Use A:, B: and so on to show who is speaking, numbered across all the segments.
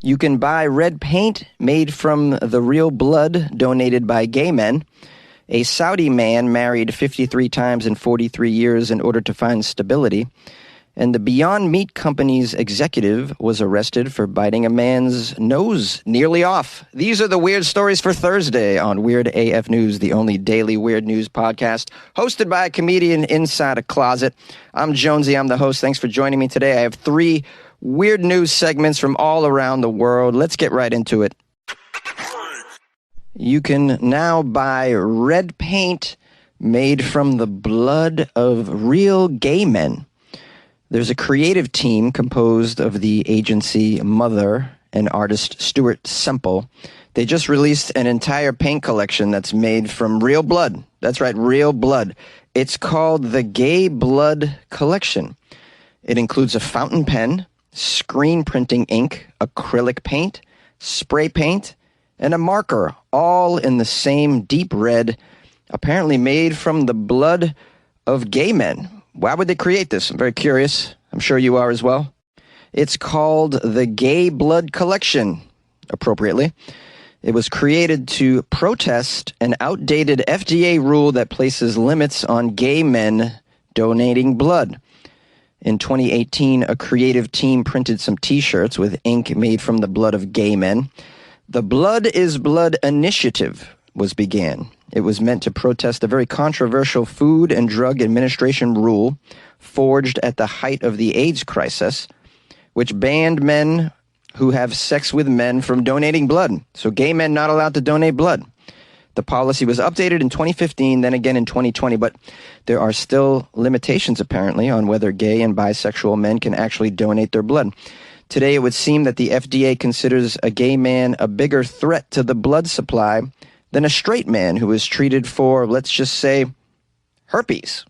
A: You can buy red paint made from the real blood donated by gay men. A Saudi man married 53 times in 43 years in order to find stability. And the Beyond Meat company's executive was arrested for biting a man's nose nearly off. These are the weird stories for Thursday on Weird AF News, the only daily weird news podcast hosted by a comedian inside a closet. I'm Jonesy. I'm the host. Thanks for joining me today. I have 3 weird news segments from all around the world. Let's get right into it. You can now buy red paint made from the blood of real gay men. There's a creative team composed of the agency Mother and artist Stuart Semple. They just released an entire paint collection that's made from real blood. That's right, real blood. It's called the Gay Blood Collection. It includes a fountain pen, screen printing ink, acrylic paint, spray paint, and a marker, all in the same deep red, apparently made from the blood of gay men. Why would they create this? I'm very curious. I'm sure you are as well. It's called the Gay Blood Collection, appropriately. It was created to protest an outdated FDA rule that places limits on gay men donating blood. In 2018, a creative team printed some T-shirts with ink made from the blood of gay men. The Blood is Blood initiative began. It was meant to protest a very controversial Food and Drug Administration rule forged at the height of the AIDS crisis, which banned men who have sex with men from donating blood. So gay men not allowed to donate blood. The policy was updated in 2015, then again in 2020, but there are still limitations, apparently, on whether gay and bisexual men can actually donate their blood. Today, it would seem that the FDA considers a gay man a bigger threat to the blood supply than a straight man who is treated for, let's just say, herpes.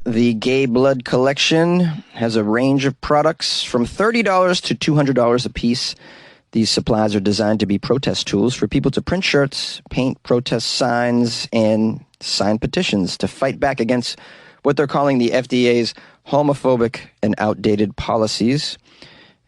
A: The Gay Blood Collection has a range of products from $30 to $200 a piece. These supplies are designed to be protest tools for people to print shirts, paint protest signs, and sign petitions to fight back against what they're calling the FDA's homophobic and outdated policies.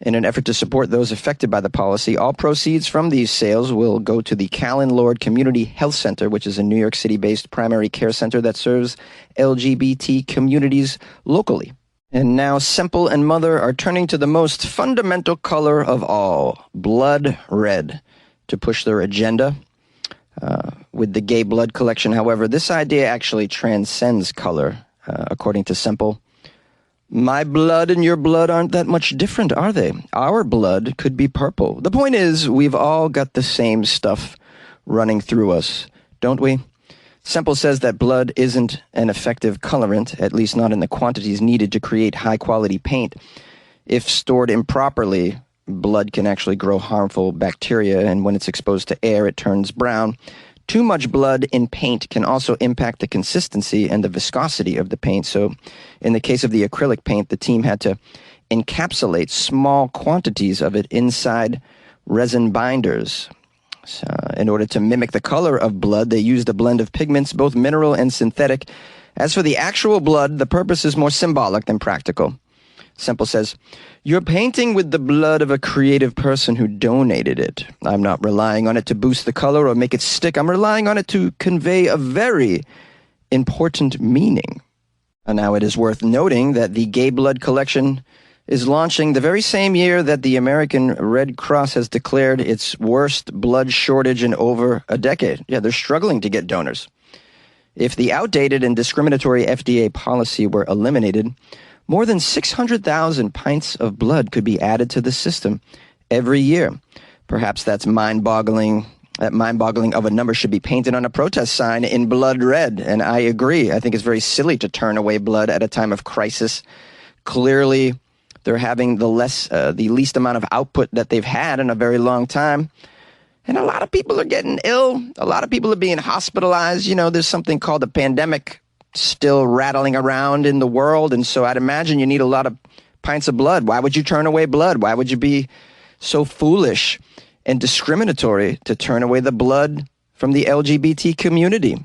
A: In an effort to support those affected by the policy, all proceeds from these sales will go to the Callan Lord Community Health Center, which is a New York City-based primary care center that serves LGBT communities locally. And now Semple and Mother are turning to the most fundamental color of all, blood red, to push their agenda. With the Gay Blood Collection, however, this idea actually transcends color, according to Semple. My blood and your blood aren't that much different, are they? Our blood could be purple. The point is, we've all got the same stuff running through us, don't we? Semple says that blood isn't an effective colorant, at least not in the quantities needed to create high-quality paint. If stored improperly, blood can actually grow harmful bacteria, and when it's exposed to air, it turns brown. Too much blood in paint can also impact the consistency and the viscosity of the paint. So in the case of the acrylic paint, the team had to encapsulate small quantities of it inside resin binders. In order to mimic the color of blood, they used a blend of pigments, both mineral and synthetic. As for the actual blood, the purpose is more symbolic than practical. Semple says, "You're painting with the blood of a creative person who donated it. I'm not relying on it to boost the color or make it stick. I'm relying on it to convey a very important meaning." And now it is worth noting that the Gay Blood Collection is launching the very same year that the American Red Cross has declared its worst blood shortage in over a decade. Yeah, they're struggling to get donors. If the outdated and discriminatory FDA policy were eliminated, more than 600,000 pints of blood could be added to the system every year. Perhaps that's mind-boggling. That mind-boggling of a number should be painted on a protest sign in blood red, and I agree. I think it's very silly to turn away blood at a time of crisis. Clearly, they're having the least amount of output that they've had in a very long time. And a lot of people are getting ill. A lot of people are being hospitalized. You know, there's something called a pandemic still rattling around in the world. And so I'd imagine you need a lot of pints of blood. Why would you turn away blood? Why would you be so foolish and discriminatory to turn away the blood from the LGBT community?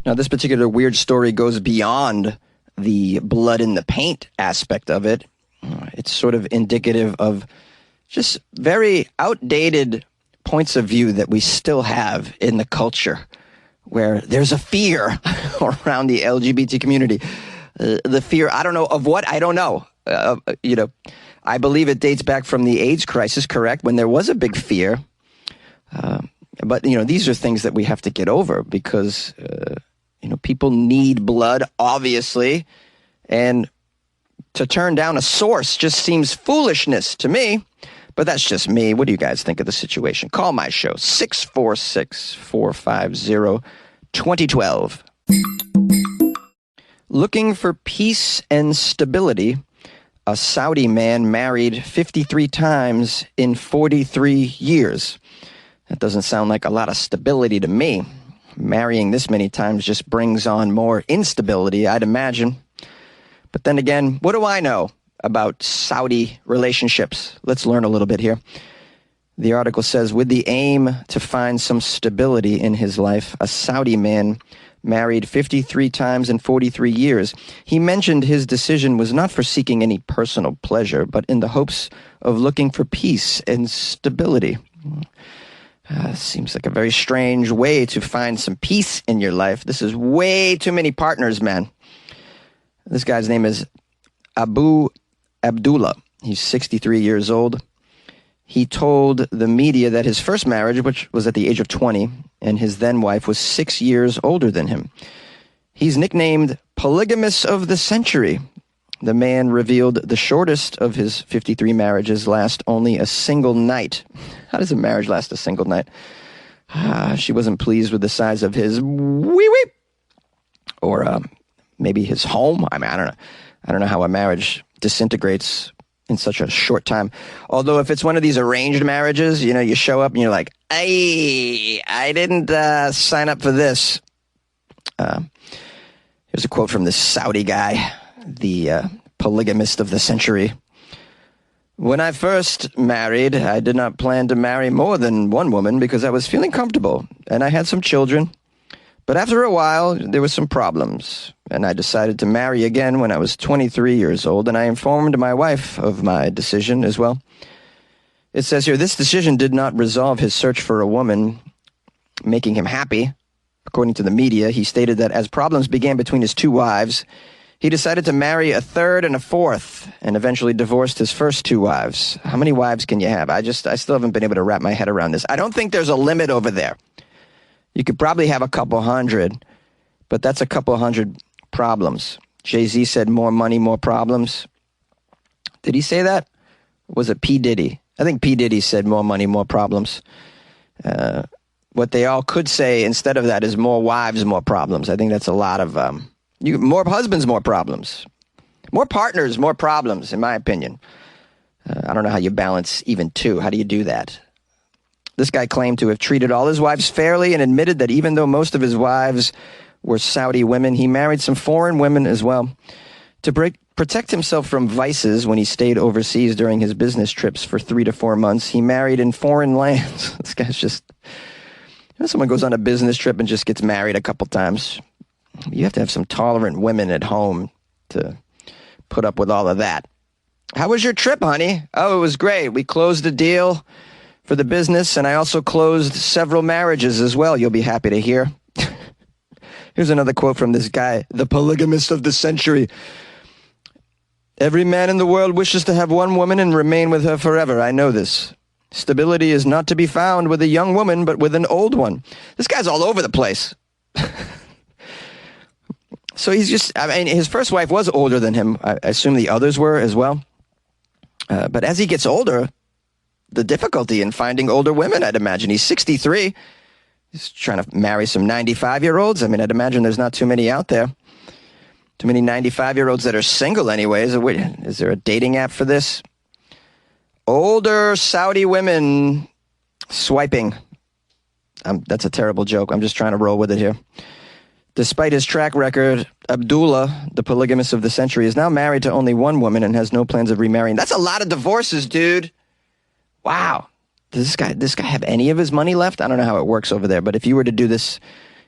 A: Now, this particular weird story goes beyond the blood in the paint aspect of it. It's sort of indicative of just very outdated points of view that we still have in the culture, where there's a fear around the LGBT community. The fear, I don't know of what, I don't know. I believe it dates back from the AIDS crisis, correct? When there was a big fear. But these are things that we have to get over because, people need blood, obviously. And to turn down a source just seems foolishness to me. But that's just me. What do you guys think of the situation? Call my show, 646-450-2012. Looking for peace and stability, a Saudi man married 53 times in 43 years. That doesn't sound like a lot of stability to me. Marrying this many times just brings on more instability, I'd imagine. But then again, what do I know about Saudi relationships? Let's learn a little bit here. The article says, with the aim to find some stability in his life, a Saudi man married 53 times in 43 years. He mentioned his decision was not for seeking any personal pleasure, but in the hopes of looking for peace and stability. Seems like a very strange way to find some peace in your life. This is way too many partners, man. This guy's name is Abu Abdullah. He's 63 years old. He told the media that his first marriage, which was at the age of 20, and his then wife was 6 years older than him. He's nicknamed Polygamist of the Century. The man revealed the shortest of his 53 marriages last only a single night. How does a marriage last a single night? She wasn't pleased with the size of his wee-wee. Or maybe his home. I don't know. I don't know how a marriage disintegrates in such a short time. Although if it's one of these arranged marriages, you show up and you're like, hey, I didn't sign up for this. Here's a quote from this Saudi guy, the polygamist of the century. When I first married, I did not plan to marry more than one woman because I was feeling comfortable and I had some children. But after a while, there were some problems, and I decided to marry again when I was 23 years old, and I informed my wife of my decision as well. It says here, this decision did not resolve his search for a woman, making him happy. According to the media, he stated that as problems began between his two wives, he decided to marry a third and a fourth, and eventually divorced his first two wives. How many wives can you have? I still haven't been able to wrap my head around this. I don't think there's a limit over there. You could probably have a couple hundred, but that's a couple hundred problems. Jay-Z said more money, more problems. Did he say that? Or was it P. Diddy? I think P. Diddy said more money, more problems. What they all could say instead of that is more wives, more problems. I think that's a lot of, more husbands, more problems. More partners, more problems, in my opinion. I don't know how you balance even two. How do you do that? This guy claimed to have treated all his wives fairly and admitted that even though most of his wives were Saudi women, he married some foreign women as well. To protect himself from vices when he stayed overseas during his business trips for 3 to 4 months, he married in foreign lands. This guy's just... someone goes on a business trip and just gets married a couple times. You have to have some tolerant women at home to put up with all of that. How was your trip, honey? Oh, it was great. We closed a deal for the business, and I also closed several marriages as well, you'll be happy to hear. Here's another quote from this guy, the polygamist of the century. Every man in the world wishes to have one woman and remain with her forever. I know this. Stability is not to be found with a young woman, but with an old one. This guy's all over the place. So he's just, his first wife was older than him. I assume the others were as well. But as he gets older, the difficulty in finding older women, I'd imagine. He's 63. He's trying to marry some 95-year-olds. I'd imagine there's not too many out there. Too many 95-year-olds that are single anyways. Is there a dating app for this? Older Saudi women swiping. That's a terrible joke. I'm just trying to roll with it here. Despite his track record, Abdullah, the polygamist of the century, is now married to only one woman and has no plans of remarrying. That's a lot of divorces, dude. Wow. Does this guy have any of his money left? I don't know how it works over there, but if you were to do this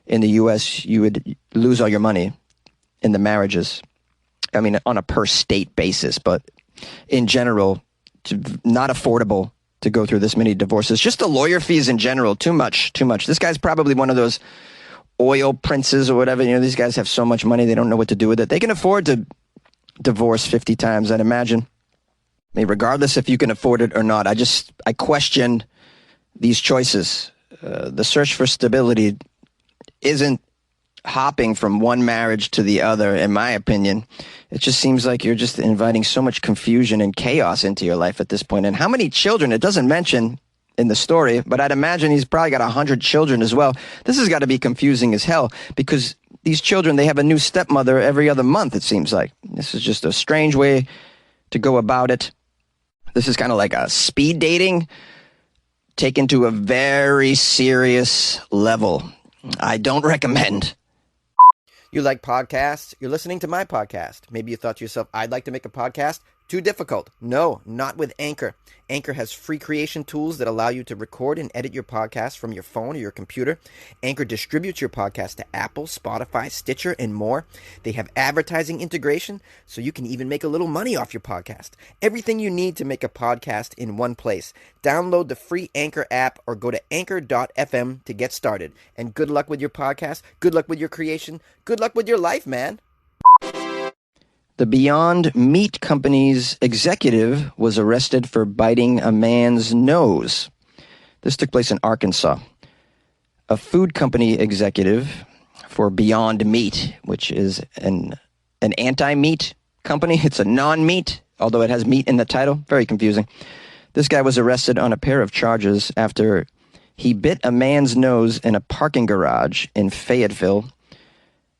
A: in the U.S., you would lose all your money in the marriages. On a per state basis, but in general, not affordable to go through this many divorces. Just the lawyer fees in general, too much. This guy's probably one of those oil princes or whatever. These guys have so much money, they don't know what to do with it. They can afford to divorce 50 times, I'd imagine. I mean, regardless if you can afford it or not, I question these choices. The search for stability isn't hopping from one marriage to the other, in my opinion. It just seems like you're just inviting so much confusion and chaos into your life at this point. And how many children? It doesn't mention in the story, but I'd imagine he's probably got 100 children as well. This has got to be confusing as hell, because these children, they have a new stepmother every other month, it seems like. This is just a strange way to go about it. This is kind of like a speed dating taken to a very serious level. I don't recommend. You like podcasts? You're listening to my podcast. Maybe you thought to yourself, I'd like to make a podcast. Too difficult. No, not with Anchor. Anchor has free creation tools that allow you to record and edit your podcast from your phone or your computer. Anchor distributes your podcast to Apple, Spotify, Stitcher, and more. They have advertising integration, so you can even make a little money off your podcast. Everything you need to make a podcast in one place. Download the free Anchor app or go to anchor.fm to get started. And good luck with your podcast. Good luck with your creation. Good luck with your life, man. The Beyond Meat Company's executive was arrested for biting a man's nose. This took place in Arkansas. A food company executive for Beyond Meat, which is an anti-meat company. It's a non-meat, although it has meat in the title. Very confusing. This guy was arrested on a pair of charges after he bit a man's nose in a parking garage in Fayetteville.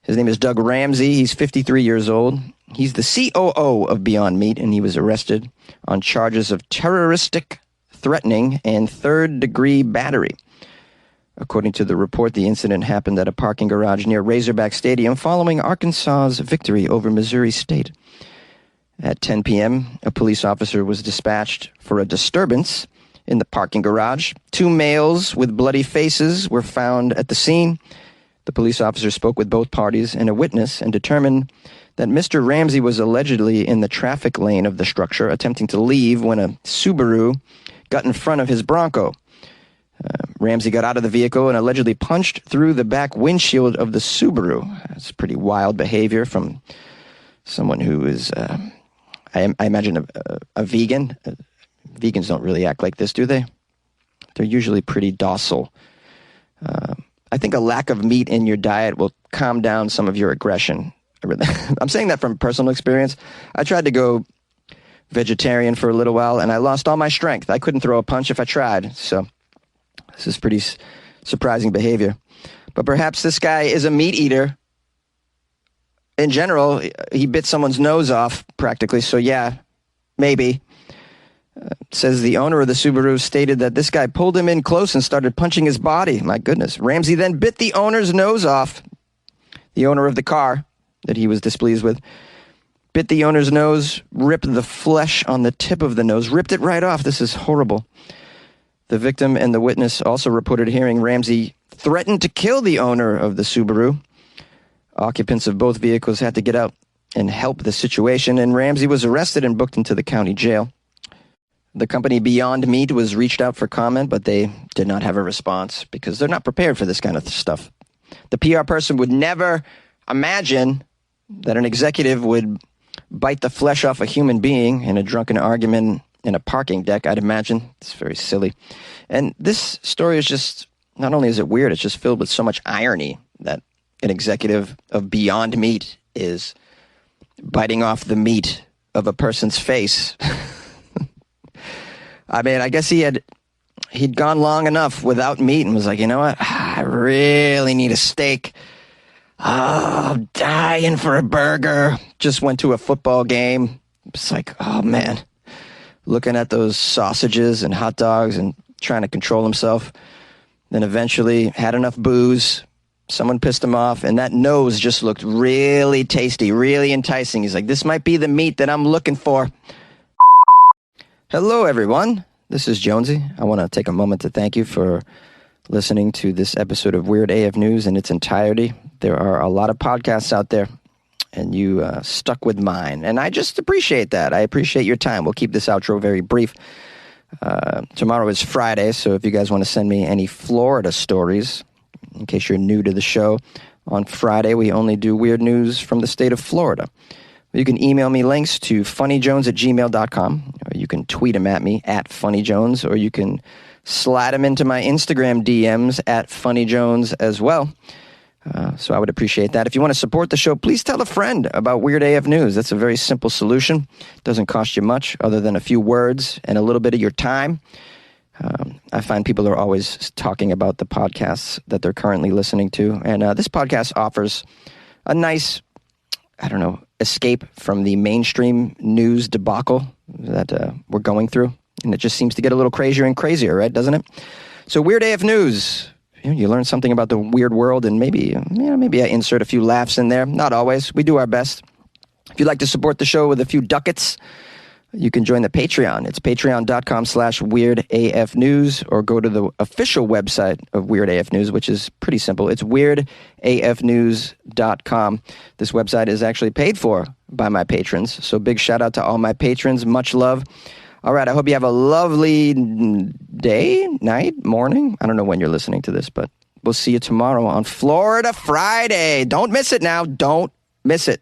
A: His name is Doug Ramsey. He's 53 years old. He's the COO of Beyond Meat, and he was arrested on charges of terroristic threatening and third-degree battery. According to the report, the incident happened at a parking garage near Razorback Stadium following Arkansas's victory over Missouri State. At 10 p.m., a police officer was dispatched for a disturbance in the parking garage. 2 males with bloody faces were found at the scene. The police officer spoke with both parties and a witness and determined that Mr. Ramsey was allegedly in the traffic lane of the structure, attempting to leave when a Subaru got in front of his Bronco. Ramsey got out of the vehicle and allegedly punched through the back windshield of the Subaru. That's pretty wild behavior from someone who is, I imagine, a vegan. Vegans don't really act like this, do they? They're usually pretty docile. I think a lack of meat in your diet will calm down some of your aggression. I'm saying that from personal experience. I tried to go vegetarian for a little while, and I lost all my strength. I couldn't throw a punch if I tried. So this is pretty surprising behavior. But perhaps this guy is a meat eater. In general, he bit someone's nose off, practically. So yeah, maybe. Says the owner of the Subaru stated that this guy pulled him in close and started punching his body. My goodness. Ramsey then bit the owner's nose off. The owner of the car that he was displeased with bit the owner's nose, ripped the flesh on the tip of the nose, ripped it right off. This is horrible. The victim and the witness also reported hearing Ramsey threaten to kill the owner of the Subaru. Occupants of both vehicles had to get out and help the situation, and Ramsey was arrested and booked into the county jail. The company Beyond Meat was reached out for comment, but they did not have a response because they're not prepared for this kind of stuff. The PR person would never imagine that an executive would bite the flesh off a human being in a drunken argument in a parking deck, I'd imagine. It's very silly. And this story is just, not only is it weird, it's just filled with so much irony that an executive of Beyond Meat is biting off the meat of a person's face. I mean, I guess he'd gone long enough without meat and was like, you know what? I really need a steak. Oh, I'm dying for a burger. Just went to a football game. It's like, oh man, looking at those sausages and hot dogs and trying to control himself. Then eventually had enough booze. Someone pissed him off, and that nose just looked really tasty, really enticing. He's like, this might be the meat that I'm looking for. Hello, everyone. This is Jonesy. I want to take a moment to thank you for listening to this episode of Weird AF News in its entirety. There are a lot of podcasts out there, and you stuck with mine, and I just appreciate that. I appreciate your time. We'll keep this outro very brief. Tomorrow is Friday, so if you guys want to send me any Florida stories, in case you're new to the show, on Friday we only do weird news from the state of Florida. You can email me links to funnyjones@gmail.com, or you can tweet them at me at funnyjones, or you can slide them into my Instagram DMs at funnyjones as well. So I would appreciate that. If you want to support the show, please tell a friend about Weird AF News. That's a very simple solution. Doesn't cost you much other than a few words and a little bit of your time. I find people are always talking about the podcasts that they're currently listening to. And this podcast offers a nice, escape from the mainstream news debacle that we're going through. And it just seems to get a little crazier and crazier, right? Doesn't it? So Weird AF News. You learn something about the weird world, and maybe I insert a few laughs in there. Not always. We do our best. If you'd like to support the show with a few ducats, you can join the Patreon. It's patreon.com/weirdafnews, or go to the official website of Weird AF News, which is pretty simple. It's weirdafnews.com. This website is actually paid for by my patrons, so big shout out to all my patrons. Much love. All right, I hope you have a lovely day, night, morning. I don't know when you're listening to this, but we'll see you tomorrow on Florida Friday. Don't miss it now. Don't miss it.